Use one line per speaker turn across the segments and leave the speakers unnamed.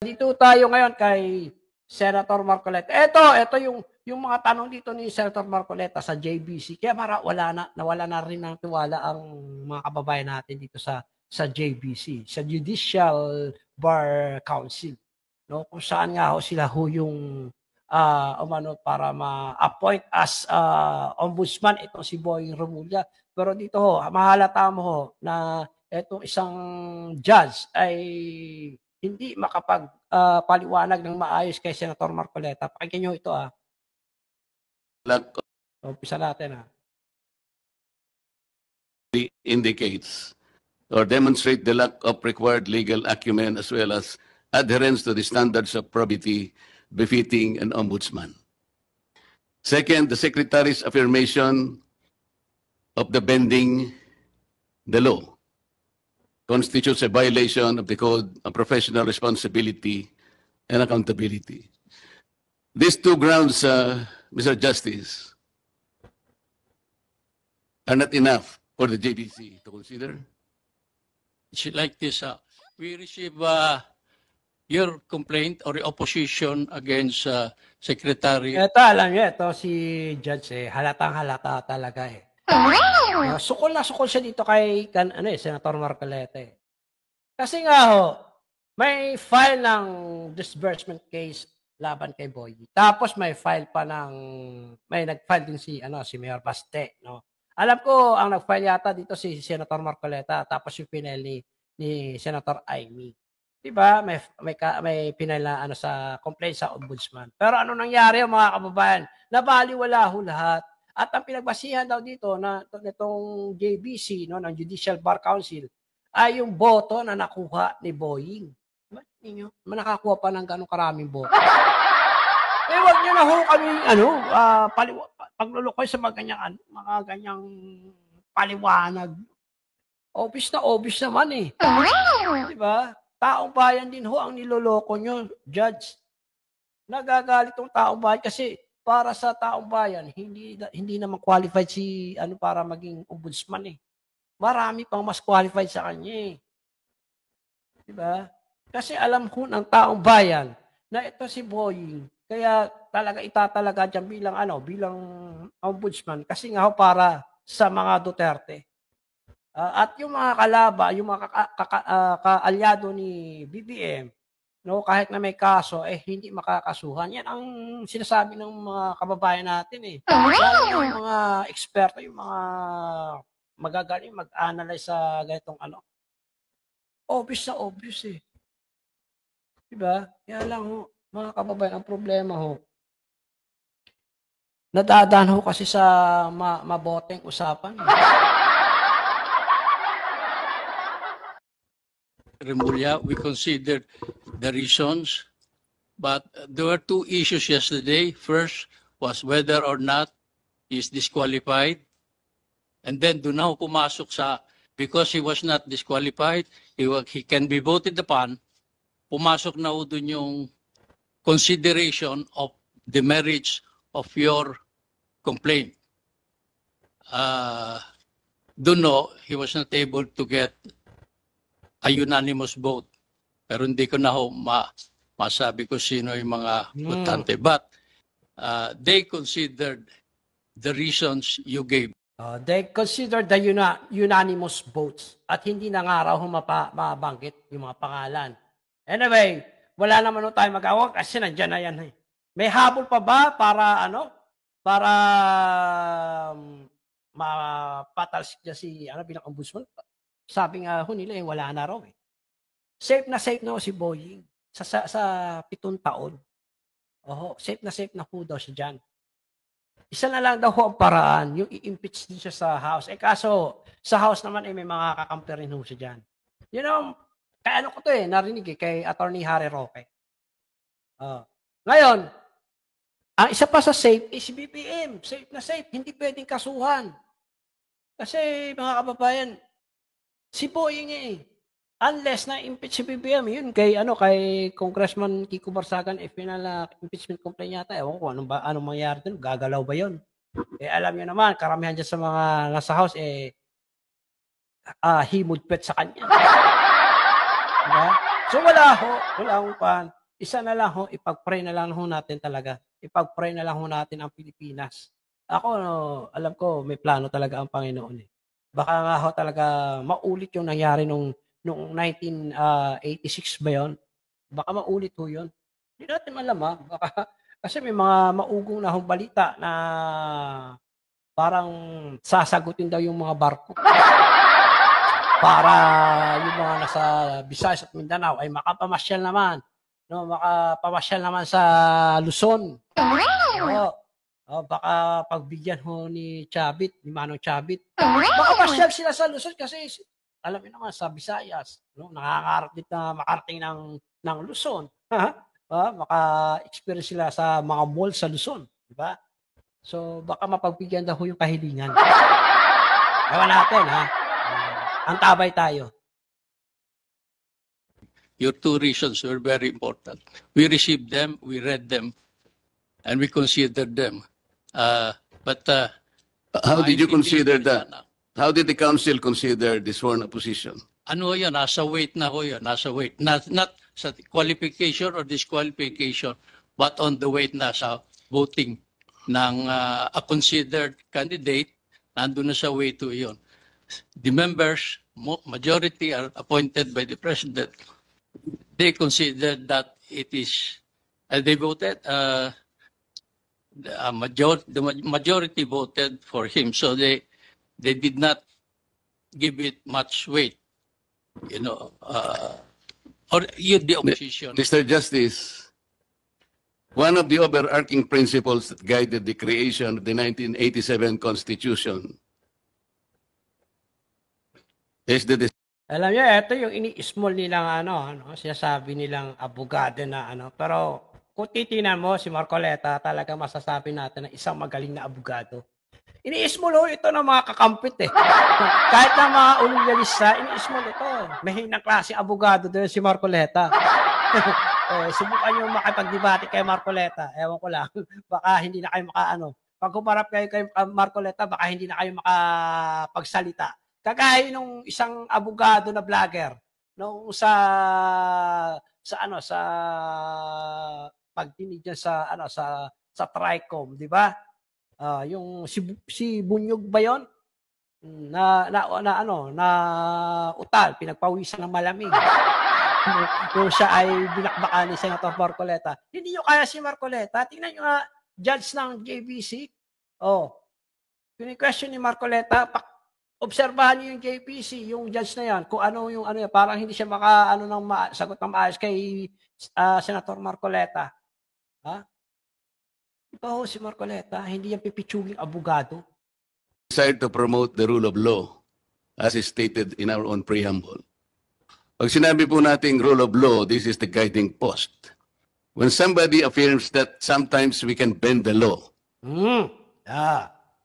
Dito tayo ngayon kay Senator Marcoleta. Ito yung mga tanong dito ni Senator Marcoleta sa JBC. Kaya nawala na rin ng tiwala ang mga kababayan natin dito sa JBC, sa Judicial Bar Council. No, kung saan nga ho sila ho yung umano para ma-appoint as ombudsman itong si Boying Remulla. Pero dito ho, mahalata mo ho na itong isang judge ay hindi makapagpaliwanag ng maayos kay Senator Marcoleta. Pakinggan nyo ito Umpisa natin
indicates or demonstrate the lack of required legal acumen as well as adherence to the standards of probity befitting an ombudsman. Second, the Secretary's affirmation of the bending the law constitutes a violation of the Code of Professional Responsibility and Accountability. These two grounds, Mr. Justice, are not enough for the JBC to consider?
It's like this, we receive your complaint or opposition against Secretary.
Ito, alam niyo, ito si Judge halatang halata talaga sukol na sukol siya dito kay Senator Marcoleta Kasi nga ho, may file ng disbursement case laban kay Boy. Tapos may nag-file din si Mayor Baste, no. Alam ko ang nag-file yata dito si Senator Marcoleta tapos yung pinel ni Senator Amy. 'Di ba? May pinel na sa complaint sa ombudsman. Pero ano nangyari mga kababayan? Nabaliwala ho lahat. At ang pinagbasihan daw dito na nitong JBC, no, ng Judicial Bar Council ay yung boto na nakuha ni Boying. Bakit ninyo? Nakakuha pa ng ganong karaming boto. Wag niyo na ho kami paglulukoy sa mga ganyang paliwanag. Obvious naman Di ba? Taong bayan din ho ang niloloko nyo, Judge. Nagagalit tong taong bayan kasi para sa taong bayan, hindi naman qualified si para maging ombudsman Marami pang mas qualified sa kanya Di ba? Kasi alam ko ng taong bayan na ito si Boying. Kaya talaga itatalaga diyan bilang ombudsman kasi nga ho para sa mga Duterte. At yung mga yung mga kaalyado ni BBM, no, kahit na may kaso hindi makakasuhan. Yan ang sinasabi ng mga kababayan natin yung mga eksperto, yung mga magagaling mag-analyze sa ganitong obvious na obvious diba? Kaya lang ho, mga kababayan, ang problema ho, nadadaan ho kasi sa maboteng usapan
Remulla, we considered the reasons, but there were two issues yesterday. First was whether or not he is disqualified. And then doon na pumasok sa, because he was not disqualified, he can be voted upon, pumasok na doon yung consideration of the merits of your complaint. Doon he was not able to get a unanimous vote. Pero hindi ko na masabi ko sino yung mga votante. But they considered the reasons you gave.
They considered the unanimous votes at hindi na nga raw mabanggit yung mga pangalan. Anyway, wala naman tayo magawa kasi nandiyan na yan May habol pa ba para para mapatalsik niya si bilang ombudsman? Sabi nga ho nila wala na raw Safe na si Boying sa 7 taon. Safe na ho daw siya dyan. Isa na lang daw ho ang paraan, yung i-impeach din siya sa House. Kaso, sa House naman may mga kakampi rin ho siya dyan. Kaya ko to narinig kay Attorney Harry Roque. Ngayon, ang isa pa sa safe is si BBM. Safe na safe, hindi pwedeng kasuhan. Kasi mga kababayan, si Boying unless na impeach si BBM, yun kay Congressman Kiko Barsagan final impeachment complaint yata. Ewan ko anong mangyayari dun, gagalaw ba yun? Alam niyo naman, karamihan dyan sa mga nasa House himudpet sa kanya. Diba? So wala akong pan. Isa na lang ho, ipag-pray na lang ho natin talaga. Ipag-pray na lang ho natin ang Pilipinas. Ako, alam ko, may plano talaga ang Panginoon eh. Baka nga ho talaga maulit yung nangyari nung 1986 ba yun? Baka maulit ho yun. Hindi natin alam ha. Baka, kasi may mga maugong na hong balita na parang sasagutin daw yung mga barko para yung mga nasa Visayas at Mindanao ay makapamasyal naman, no, makapamasyal naman sa Luzon. Baka pagbigyan ho ni Chavit, ni Manong Chavit. Makapasyal sila sa Luzon kasi alam niyo naman sa Visayas, no, nakakaarap din na makarating ng Luzon. Maka-experience sila sa mga mall sa Luzon, di ba? So baka mapagbigyan daw ho yung kahilingan. Ewan natin ha. Antabay tayo.
Your two reasons were very important. We received them, we read them, and we considered them. But
How did you consider
maintindihan
that?
ko sana.
How did the council consider the sworn opposition?
Ano yan? Nasa weight na ho yun. Nasa weight. Not sa qualification or disqualification, but on the weight na sa voting ng a considered candidate, nandun na sa way to yun. The members, majority are appointed by the president. They considered that it is, they voted, the majority voted for him, so they did not give it much weight, or the opposition.
Mr. Justice, one of the overarching principles that guided the creation of the 1987 Constitution is the
Alam niyo, ito yung ini-small nilang sinasabi nilang abogado na pero kung titinan mo si Marcoleta, talaga masasabi natin na isang magaling na abogado. Ini-small ho ito ng mga kakampit eh. Kahit na mga ulungalista, ini-small ito. Mahinang klase abogado doon si Marcoleta. Subukan nyo makipagdebate kay Marcoleta. Ewan ko lang. Baka hindi na kayo Pag humarap kayo kay Marcoleta, baka hindi na kayo makapagsalita. Kagaya nung isang abogado na vlogger nung sa pagdinig niya sa Tricom, di ba? Yung si Bunyog ba 'yon? Na utal, pinagpawisan ng malamig. Yung siya ay binakbakan ni Senator Marcoleta. Hindi nyo kaya si Marcoleta. Tingnan nyo nga, judge ng JBC. Kini-question ni Marcoleta, obserbahan niyo yung JPC, yung judge na yan, kung ano yung parang hindi siya sagot ng maayos kay Senator Marcoleta. Ito ho si Marcoleta, hindi yan pipitsuging abogado.
desire to promote the rule of law as is stated in our own preamble. Pag sinabi po nating rule of law, this is the guiding post. When somebody affirms that sometimes we can bend the law,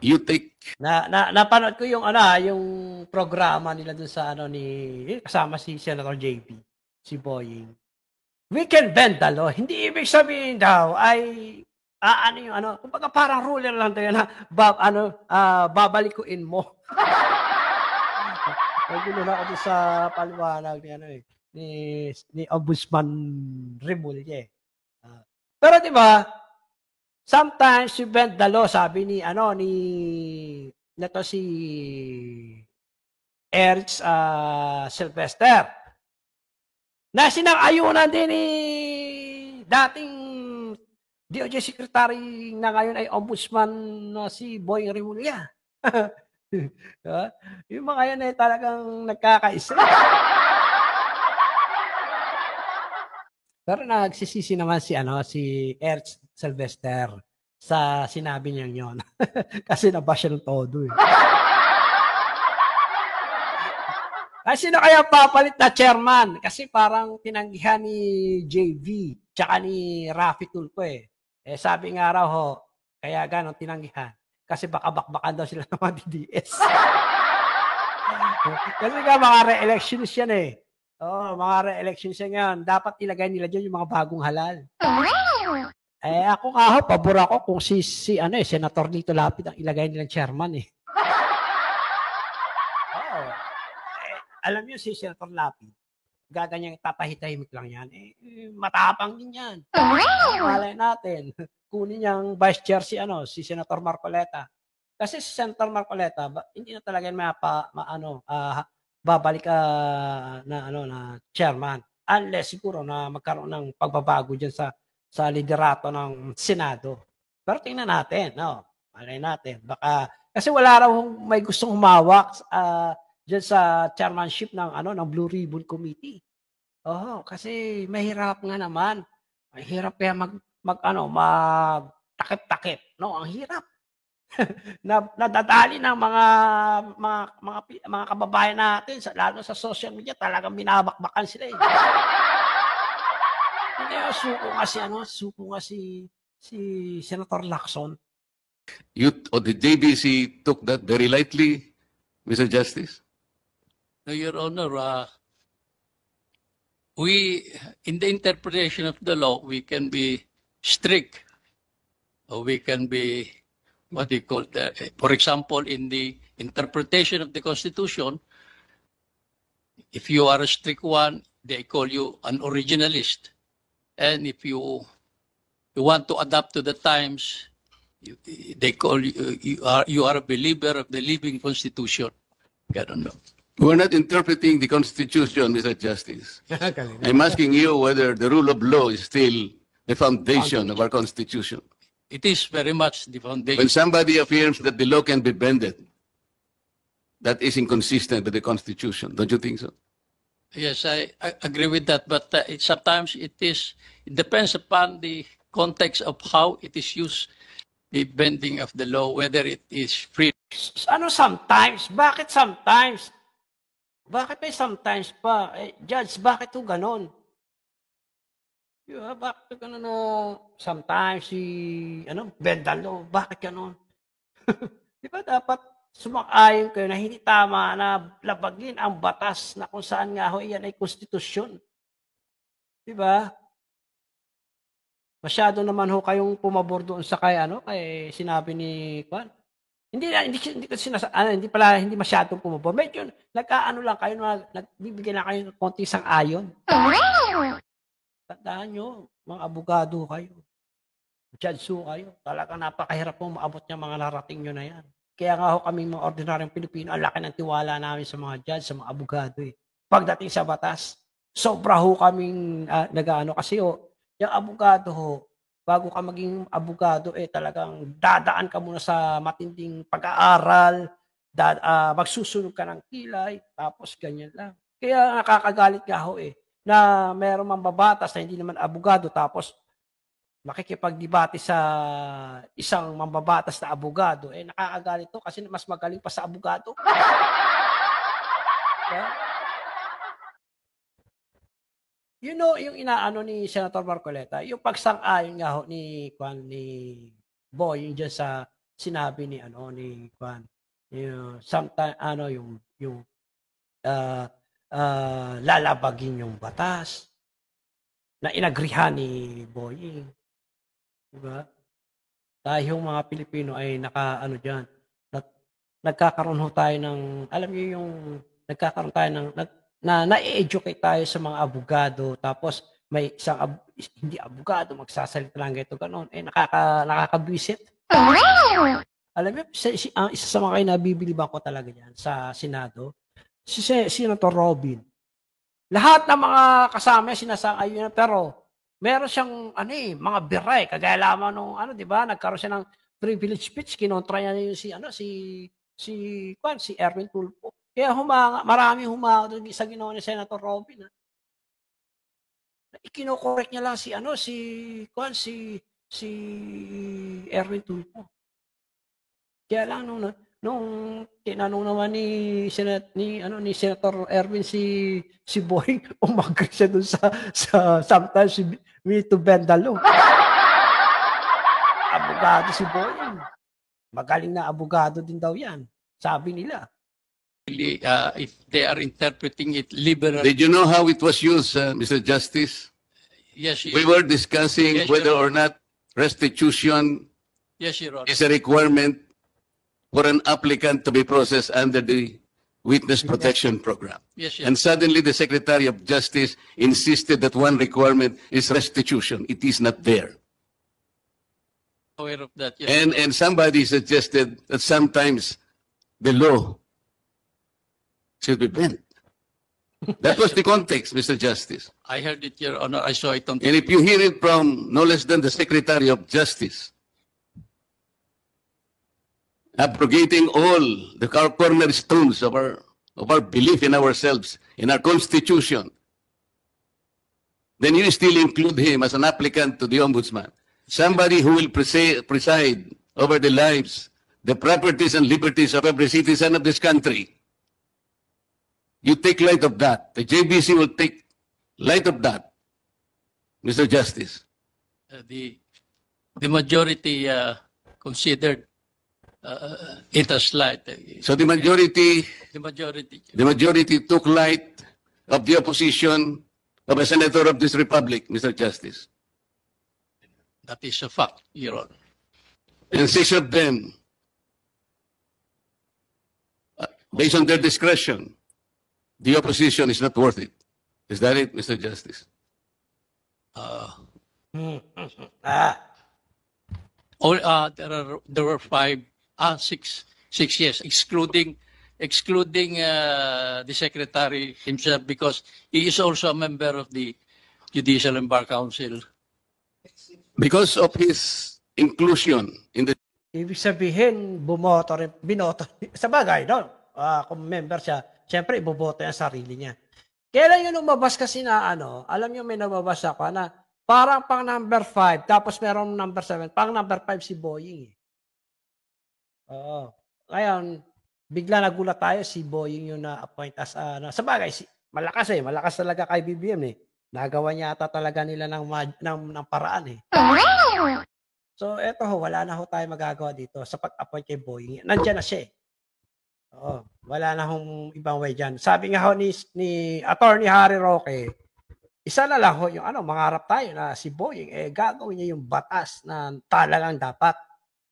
you take
Napanood ko yung yung programa nila dun sa kasama si Senator JP, si Boying. We can bend the law. Hindi ibig sabihin daw ay kumbaga parang ruler lang tayo na babalikuin mo. Nagulo na ako dun sa paliwanag ni Ombudsman Remulla. Pero di ba, sometimes you bend the law, sabi ni si Erich Sylvester. Na sinang-ayunan din ni dating DOJ Secretary na ngayon ay Ombudsman si Boying Remulla. Yung mga yan ay talagang nagkakaisa. Pero nagsisisi naman si Erich Sylvester sa sinabi niya yon. Kasi nabash siya ng todo eh. Ay, sino kaya papalit na chairman? Kasi parang tinanggihan ni JV tsaka ni Rafi Tulfo eh. Sabi nga raw kaya ganon tinanggihan. Kasi baka bakbakan daw sila ng mga DDS. Kasi nga mga re-elections yan eh. Mga re-elections yan. Dapat ilagay nila dyan yung mga bagong halal. Ako nga pabor ako kung si Senator Lito Lapid ang ilagay nilang chairman eh. Alam niyo si Senator Lapid, gaganyan, tatahitahimik lang yan. Matapang din yan. Malay natin, kunin niyang vice chair si Senator Marcoleta. Kasi si Senator Marcoleta, hindi na talaga yan babalik na chairman. Unless siguro na magkaroon ng pagbabago dyan sa liderato ng Senado. Pero tingnan natin, no? Malay natin. Baka, kasi wala raw may gustong humawak dyan sa chairmanship ng Blue Ribbon Committee. Kasi mahirap nga naman. Mahirap kaya magtakip-takip, no? Ang hirap. Nadadali ng mga kababayan natin, lalo sa social media, talagang binabakbakan sila eh. Hindi, suko nga si Senator Lacson.
The JBC took that very lightly, Mr. Justice?
No, Your Honor, in the interpretation of the law, we can be strict, or we can be, what do you call that? For example, in the interpretation of the Constitution, if you are a strict one, they call you an originalist. And if you want to adapt to the times, they call you are a believer of the living Constitution. I don't know.
We're not interpreting the Constitution, Mr. Justice. I'm asking you whether the rule of law is still the foundation of our Constitution.
It is very much the foundation.
When somebody affirms that the law can be bended, that is inconsistent with the Constitution. Don't you think so?
Yes, I agree with that. But sometimes it depends upon the context of how it is used, the bending of the law, whether it is free.
Sometimes? Bakit sometimes? Bakit may sometimes pa? Judge, bakit ito ganon? Bakit ito ganon na sometimes bend the law? Bakit ganon? Di ba dapat sumang-ayon kayo na hindi tama na labagin ang batas na kung saan nga iyan ay konstitusyon? Di ba? Masyado naman kayong pumabor doon sa kay sinabi ni Juan. Hindi masyadong pumabor. Medyo lang kayo, nagbibigay na kayo ng konti sang-ayon. Tandaan nyo, mga abogado kayo. Judge kayo. Talaga napakahirap po maabot niya mga narating nyo na yan. Kaya nga kaming mga ordinaryong Pilipino, ang laki ng tiwala namin sa mga judge, sa mga abogado eh. Pagdating sa batas, sobra kaming kasi yung abogado bago ka maging abogado talagang dadaan ka muna sa matinding pag-aaral, magsusunod ka ng kilay, tapos ganyan lang. Kaya nakakagalit nga na mayroong mambabatas na hindi naman abogado, tapos makikipagdebate sa isang mambabatas na abogado, nakakagalit to kasi mas magaling pa sa abogado. You know, yung inaano ni Senator Marcoleta, yung pagsang-ayon nga ni Boy, yung dyan sa sinabi ni Juan, sometimes yung lalabagin yung batas na inagrihan ni Boy. Diba? Dahil yung mga Pilipino ay nagkakaroon tayo ng, alam niyo yung nagkakaroon tayo ng na-educate tayo sa mga abogado, tapos may isang hindi abogado magsasalita lang ganito ganon, nakakabwisit. Alam niyo, isa sa mga nabibiliban ko talaga diyan sa Senado, si Senator Robin. Lahat ng mga kasama sinasang-ayon, pero meron siyang mga biray, kagaya lamang nung di ba, nagkaroon siya ng privilege speech, kinontra niya yung si Erwin Tulfo. Kaya marami humanga doon sa ginawa ni Senator Robin. Ikino-correct niya lang si Erwin Tulfo. Kaya lang nung tinanong naman ni Senator Erwin si Boy, umagri siya doon sa sometimes we need to bend the law. Abogado si Boy. Magaling na abogado din daw yan. Sabi nila.
If they are interpreting it liberally.
Did you know how it was used, Mr. Justice?
Yes,
we were discussing whether or not restitution
Your Honor.
is a requirement for an applicant to be processed under the Witness Protection Program.
Yes, yes.
And suddenly the Secretary of Justice insisted that one requirement is restitution. It is not there.
Aware of that. Yes.
And somebody suggested that sometimes the law should be bent. That was the context, Mr. Justice.
I heard it, Your Honor. I saw it on.
And if you hear it from no less than the Secretary of Justice, abrogating all the cornerstones of our belief in ourselves, in our Constitution, then you still include him as an applicant to the Ombudsman. Somebody who will preside over the lives, the properties and liberties of every citizen of this country. You take light of that. The JBC will take light of that, Mr. Justice.
The majority considered it as light.
So the majority
The majority.
took light of the opposition of a senator of this republic, Mr. Justice.
That is a fact, Your Honor.
And 6 of them, based on their discretion, the opposition is not worth it. Is that it, Mr. Justice?
There were six, yes, excluding the secretary himself, because he is also a member of the Judicial and Bar Council.
Because of his inclusion in the
Ibig sabihin, binoto. Sa bagay, no? Kung member siya, siyempre, iboboto niya sarili niya. Kailan yung lumabas kasi na, alam niyo may lumabas ako na parang pang number 5, tapos meron number 7, pang number 5 si Boying. Oo. Ngayon, bigla nagulat tayo, si Boying yung na-appoint as, sa bagay, malakas talaga kay BBM eh. Nagawa niya ata talaga nila ng paraan eh. So, eto wala na tayo magagawa dito sa pag-appoint kay Boying. Nandiyan na siya eh. Oo, wala na ibang way dyan. Sabi nga ni Attorney Harry Roque, isa na lang yung mangarap tayo na si Boying, gagawin niya yung batas na talagang dapat.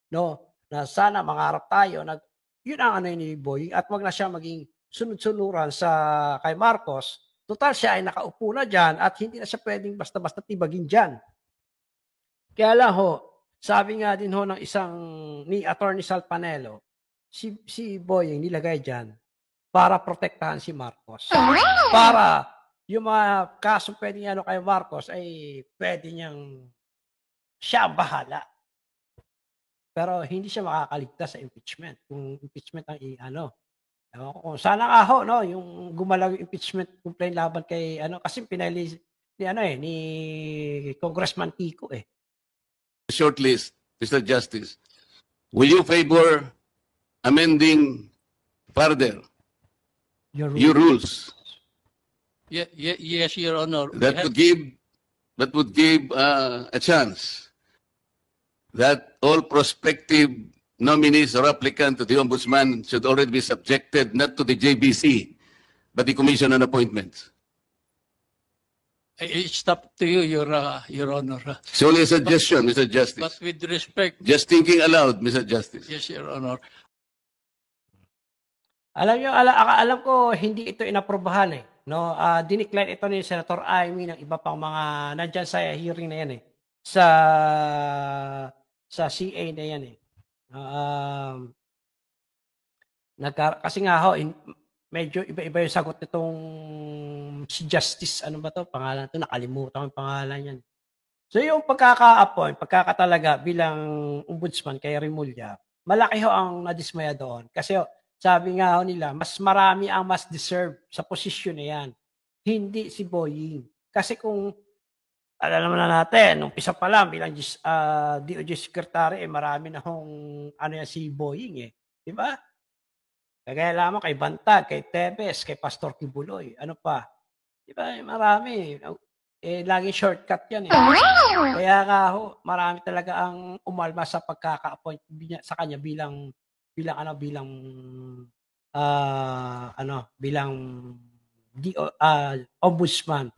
No? Na sana mangarap tayo, yun ang ni Boying, at wag na siya maging sunod-sunuran kay Marcos. Total siya ay nakaupo na dyan at hindi na siya pwedeng basta-basta tibagin dyan. Kaya lang sabi nga din ng ni Attorney Salpanelo, si Boying nilagay dyan para protektahan si Marcos. Para yung mga kaso pwedeng kay Marcos ay pwede niyang siya ang bahala. Pero hindi siya makakaligtas sa impeachment. Kung impeachment ang kung sana nga no, yung gumalaw yung impeachment complaint laban kay kasi pinili ni Congressman Kiko eh.
short list, Mr. Justice, will you favor amending further your rules?
Yes, Your Honor.
That would give a chance that all prospective nominees or applicant to the Ombudsman should already be subjected not to the JBC, but the Commission on Appointments.
It's up to you, Your Honor.
It's only a suggestion, Mr. Justice.
But with respect,
Just thinking aloud, Mr. Justice.
yes, Your Honor.
Alam niyo, alam ko hindi ito inaprobahan eh. No, dineclare ito ni Senator Amy ng iba pang mga nandiyan sa hearing na yan eh. Sa CA na yan eh. Kasi nga medyo iba-iba yung sagot nitong si Justice, pangalan to, nakalimutan ko yung pangalan yan. So yung pagkakatalaga bilang ombudsman kay Remulla, malaki ang nadismaya doon. Kasi sabi nga nila, mas marami ang mas deserve sa posisyon na yan. Hindi si Boying. Kasi kung alam naman na natin, nung pisa pa lang bilang DOJ Secretary, marami na yan si Boying eh. Di ba? Kaya lamang kay Bantag, kay Tebes, kay Pastor Kibuloy, ano pa. Di ba? Marami. Laging shortcut yan eh. Kaya nga marami talaga ang umalma sa pagkaka-appoint sa kanya bilang ombudsman.